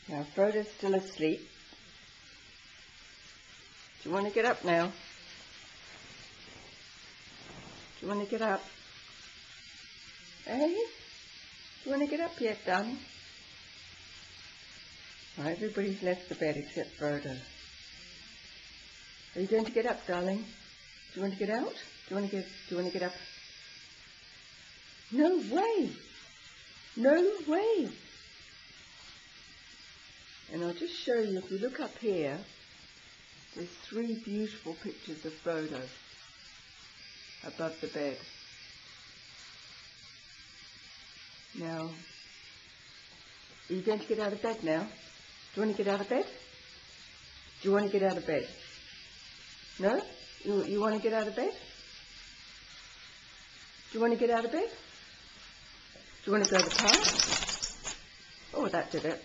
Now Frodo's still asleep. Do you want to get up now? Do you want to get up? Eh? Do you want to get up yet, darling? Well, everybody's left the bed except Frodo. Are you going to get up, darling? Do you want to get out? Do you want to get up? No way! No way! And I'll just show you, if you look up here, there's 3 beautiful pictures of Frodo above the bed. Now, are you going to get out of bed now? Do you want to get out of bed? Do you want to get out of bed? No? You want to get out of bed? Do you want to get out of bed? Do you want to go to the park? Oh, that did it.